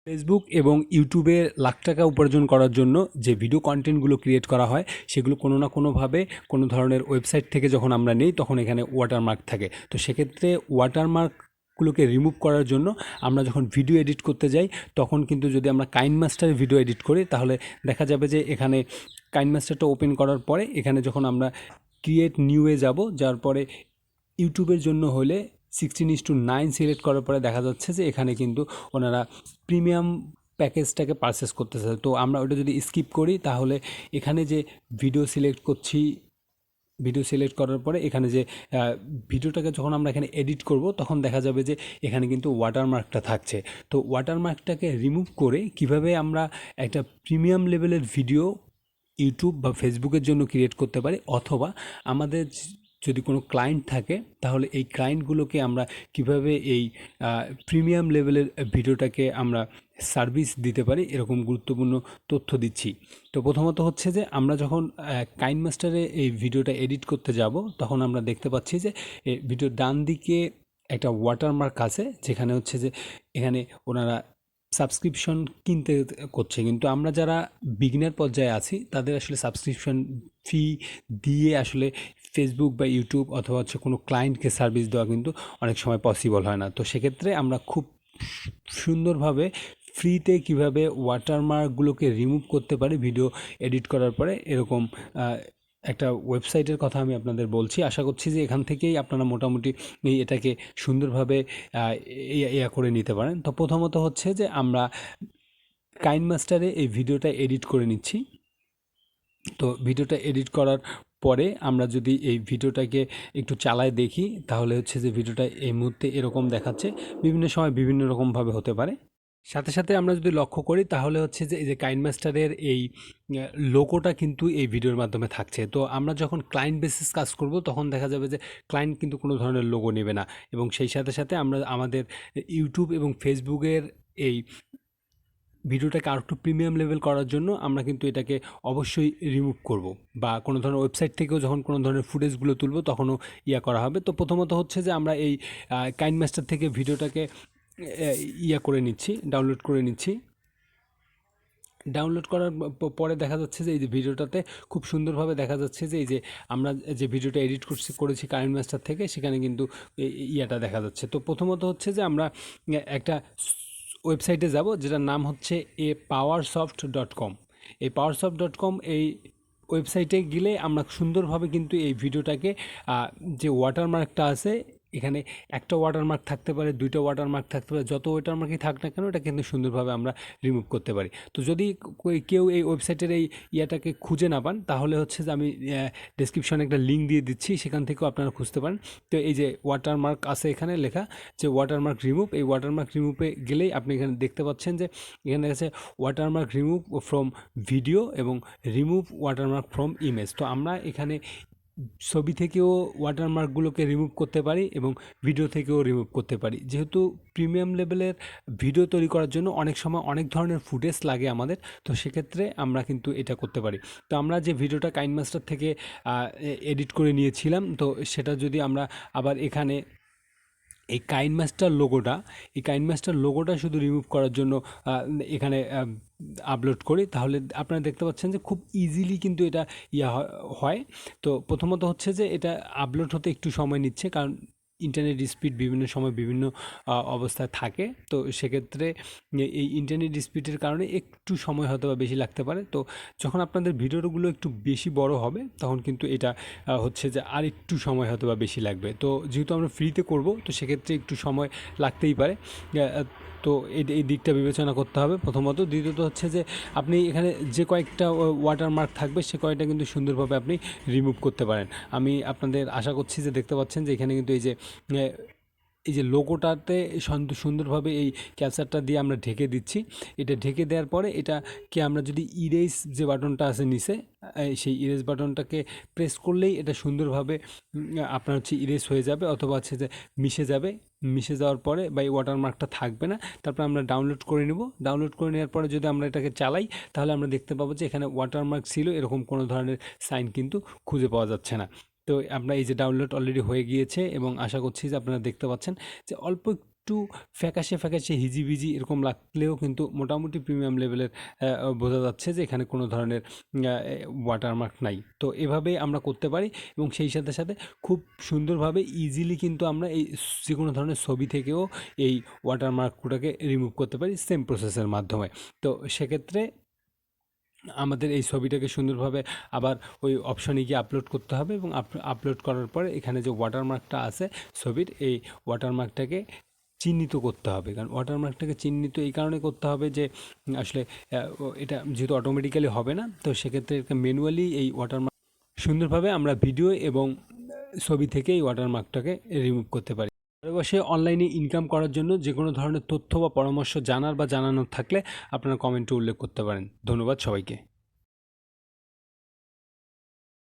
Facebook এবং ইউটিউবে লাখ টাকা উপার্জন করার জন্য যে ভিডিও কন্টেন্টগুলো ক্রিয়েট করা হয় সেগুলো কোনো না কোনোভাবে কোনো ধরনের ওয়েবসাইট থেকে যখন আমরা নেই তখন এখানে ওয়াটারমার্ক থাকে। তো সেক্ষেত্রে ওয়াটারমার্কগুলোকে রিমুভ করার জন্য আমরা যখন ভিডিও এডিট করতে যাই তখন কিন্তু যদি আমরা কাইনমাস্টারে ভিডিও এডিট করি তাহলে দেখা যাবে যে এখানে কাইনমাস্টারটা ওপেন করার পরে এখানে যখন আমরা ক্রিয়েট নিউয়ে যাওয়ার পরে ইউটিউবের জন্য হলে 16:9 সিলেক্ট করার পরে দেখা যাচ্ছে যে এখানে কিন্তু ওনারা প্রিমিয়াম প্যাকেজটাকে পারচেস করতেছে। তো আমরা ওটা যদি স্কিপ করি তাহলে এখানে যে ভিডিও সিলেক্ট করছি, ভিডিও সিলেক্ট করার পরে এখানে যে ভিডিওটাকে যখন আমরা এখানে এডিট করব তখন দেখা যাবে যে এখানে কিন্তু ওয়াটারমার্কটা থাকছে। তো ওয়াটারমার্কটাকে রিমুভ করে কিভাবে আমরা একটা প্রিমিয়াম লেভেলের ভিডিও ইউটিউব বা ফেসবুকের জন্য ক্রিয়েট করতে পারি, অথবা আমাদের যদি কোনো ক্লায়েন্ট থাকে তাহলে এই ক্লায়েন্টগুলোকে আমরা কিভাবে এই প্রিমিয়াম লেভেলের ভিডিওটাকে আমরা সার্ভিস দিতে পারি, এরকম গুরুত্বপূর্ণ তথ্য দিচ্ছি। তো প্রথমত হচ্ছে যে আমরা যখন কাইনমাস্টারে এই ভিডিওটা এডিট করতে যাব তখন আমরা দেখতে পাচ্ছি যে ভিডিওর ডান দিকে একটা ওয়াটারমার্ক আছে, যেখানে হচ্ছে যে এখানে ওনারা সাবস্ক্রিপশন কিনতে করছে, কিন্তু আমরা যারা বিগিনার পর্যায়ে আছি তাদের আসলে সাবস্ক্রিপশন ফি দিয়ে আসলে ফেসবুক বা ইউটিউব অথবা হচ্ছে কোনো ক্লায়েন্টকে সার্ভিস দেওয়া কিন্তু অনেক সময় পসিবল হয় না। তো সেক্ষেত্রে আমরা খুব সুন্দরভাবে ফ্রিতে কিভাবে ওয়াটারমার্কগুলোকে রিমুভ করতে পারি ভিডিও এডিট করার পরে, এরকম একটা ওয়েবসাইটের কথা আমি আপনাদের বলছি। আশা করছি যে এখান থেকেই আপনারা মোটামুটি এটাকে সুন্দরভাবে ইয়া করে নিতে পারেন। তো প্রথমত হচ্ছে যে আমরা কাইনমাস্টারে এই ভিডিওটা এডিট করে নিচ্ছি। তো ভিডিওটা এডিট করার পরে আমরা যদি এই ভিডিওটাকে একটু চালায় দেখি তাহলে হচ্ছে যে ভিডিওটা এই মুহূর্তে এরকম দেখাচ্ছে, বিভিন্ন সময় বিভিন্ন রকমভাবে হতে পারে। সাথে সাথে আমরা যদি লক্ষ্য করি তাহলে হচ্ছে যে এই যে কাইনমাস্টারের এই লোগোটা কিন্তু এই ভিডিওর মাধ্যমে থাকছে। তো আমরা যখন ক্লায়েন্ট বেসিস কাজ করব তখন দেখা যাবে যে ক্লায়েন্ট কিন্তু কোনো ধরনের লোগো নেবে না, এবং সেই সাথে সাথে আমরা আমাদের ইউটিউব এবং ফেসবুকের এই ভিডিওটাকে আর একটু প্রিমিয়াম লেভেল করার জন্য আমরা কিন্তু এটাকে অবশ্যই রিমুভ করব, বা কোনো ধরনের ওয়েবসাইট থেকেও যখন কোনো ধরনের ফুটেজগুলো তুলব তখনও করা হবে। তো প্রথমত হচ্ছে যে আমরা এই কাইনমাস্টার থেকে ভিডিওটাকে করে নিচ্ছি, ডাউনলোড করে নিচ্ছি। ডাউনলোড করার পরে দেখা যাচ্ছে যে এই যে ভিডিওটাতে খুব সুন্দরভাবে দেখা যাচ্ছে যে এই যে আমরা যে ভিডিওটা এডিট করেছি কাইনমাস্টার থেকে, সেখানে কিন্তু দেখা যাচ্ছে। তো প্রথমত হচ্ছে যে আমরা একটা ওয়েবসাইটে যাব যেটার নাম হচ্ছে powersoft.com। এই powersoft.com এই ওয়েবসাইটে গেলে আমরা সুন্দরভাবে কিন্তু এই ভিডিওটাকে যে ওয়াটারমার্কটা আছে, এখানে একটা ওয়াটারমার্ক থাকতে পারে, দুইটা ওয়াটারমার্ক থাকতে পারে, যত ওয়াটারমার্কই থাক না কেন এটা কিন্তু সুন্দরভাবে আমরা রিমুভ করতে পারি। তো যদি কেউ এই ওয়েবসাইটের এই ইয়াটাকে খুঁজে না পান তাহলে হচ্ছে যে আমি ডেসক্রিপশনে একটা লিঙ্ক দিয়ে দিচ্ছি, সেখান থেকেও আপনারা খুঁজতে পারেন। তো এই যে ওয়াটারমার্ক আছে এখানে লেখা যে ওয়াটারমার্ক রিমুভ, এই ওয়াটারমার্ক রিমুভে গেলেই আপনি এখানে দেখতে পাচ্ছেন যে এখানে আছে ওয়াটারমার্ক রিমুভ ফ্রম ভিডিও এবং রিমুভ ওয়াটারমার্ক ফ্রম ইমেজ। তো আমরা এখানে ছবি থেকেও ওয়াটারমার্কগুলোকে রিমুভ করতে পারি এবং ভিডিও থেকেও রিমুভ করতে পারি। যেহেতু প্রিমিয়াম লেভেলের ভিডিও তৈরি করার জন্য অনেক সময় অনেক ধরনের ফুটেজ লাগে আমাদের, তো সেক্ষেত্রে আমরা কিন্তু এটা করতে পারি। তো আমরা যে ভিডিওটা কাইনমাস্টার থেকে এডিট করে নিয়েছিলাম, তো সেটা যদি আমরা আবার এখানে এই কাইনমাস্টার লোগোটা শুধু রিমুভ করার জন্য এখানে আপলোড করি, তাহলে আপনারা দেখতে পাচ্ছেন যে খুব ইজিলি কিন্তু এটা হয়। তো প্রথমত হচ্ছে যে এটা আপলোড হতে একটু সময় নিচ্ছে, কারণ ইন্টারনেট স্পিড বিভিন্ন সময় বিভিন্ন অবস্থায় থাকে। তো সেক্ষেত্রে এই ইন্টারনেট স্পিডের কারণে একটু সময় হয়তো বা বেশি লাগতে পারে। তো যখন আপনাদের ভিডিওগুলো একটু বেশি বড় হবে তখন কিন্তু এটা হচ্ছে যে আর একটু সময় হয়তো বা বেশি লাগবে। তো যেহেতু আমরা ফ্রিতে করব তো সেক্ষেত্রে একটু সময় লাগতেই পারে। তো এই দিকটা বিবেচনা করতে হবে প্রথমত। দ্বিতীয়ত হচ্ছে যে আপনি এখানে যে কয়েকটা ওয়াটারমার্ক থাকবে সে কয়েকটা কিন্তু সুন্দরভাবে আপনি রিমুভ করতে পারেন। আমি আপনাদের আশা করছি যে দেখতে পাচ্ছেন যে এখানে কিন্তু এই যে লোগোটাতে সুন্দরভাবে এই ক্যাপচারটা দিয়ে আমরা ঢেকে দিচ্ছি। এটা ঢেকে দেওয়ার পরে এটাকে আমরা যদি ইরেজ যে বাটনটা আছে নিচে, সেই ইরেজ বাটনটাকে প্রেস করলেই এটা সুন্দরভাবে আপনার হচ্ছে ইরেজ হয়ে যাবে, অথবা হচ্ছে যে মিশে যাবে। মিশে যাওয়ার পরে বা এই ওয়াটারমার্কটা থাকবে না। তারপর আমরা ডাউনলোড করে নেব। ডাউনলোড করে নেওয়ার পরে যদি আমরা এটাকে চালাই তাহলে আমরা দেখতে পাবো যে এখানে ওয়াটারমার্ক ছিল এরকম কোনো ধরনের সাইন কিন্তু খুঁজে পাওয়া যাচ্ছে না। তো আপনার এই যে ডাউনলোড অলরেডি হয়ে গিয়েছে এবং আশা করছি যে আপনারা দেখতে পাচ্ছেন যে অল্প একটু ফ্যাকাশে ফ্যাকাশে হিজিবিজি এরকম লাগলেও কিন্তু মোটামুটি প্রিমিয়াম লেভেলের বোঝা যাচ্ছে যে এখানে কোনো ধরনের ওয়াটারমার্ক নাই। তো এভাবেই আমরা করতে পারি এবং সেই সাথে সাথে খুব সুন্দরভাবে ইজিলি কিন্তু আমরা এই যে কোনো ধরনের ছবি থেকেও এই ওয়াটারমার্কগুলোকে রিমুভ করতে পারি সেম প্রসেসের মাধ্যমে। তো সেক্ষেত্রে আমাদের এই ছবিটাকে সুন্দরভাবে আবার ওই অপশনে গিয়ে আপলোড করতে হবে এবং আপলোড করার পরে এখানে যে ওয়াটারমার্কটা আছে ছবির, এই ওয়াটারমার্কটাকে চিহ্নিত করতে হবে। কারণ ওয়াটারমার্কটাকে চিহ্নিত এই কারণে করতে হবে যে আসলে এটা যেহেতু অটোমেটিক্যালি হবে না, তো সেক্ষেত্রে ম্যানুয়ালি এই ওয়াটারমার্ক সুন্দরভাবে আমরা ভিডিও এবং ছবি থেকে এই ওয়াটারমার্কটাকে রিমুভ করতে পারি। ঘরে বসে অনলাইনে ইনকাম করার জন্য যে কোনো ধরনের তথ্য বা পরামর্শ জানার বা জানানোর থাকলে আপনারা কমেন্টে উল্লেখ করতে পারেন। ধন্যবাদ সবাইকে।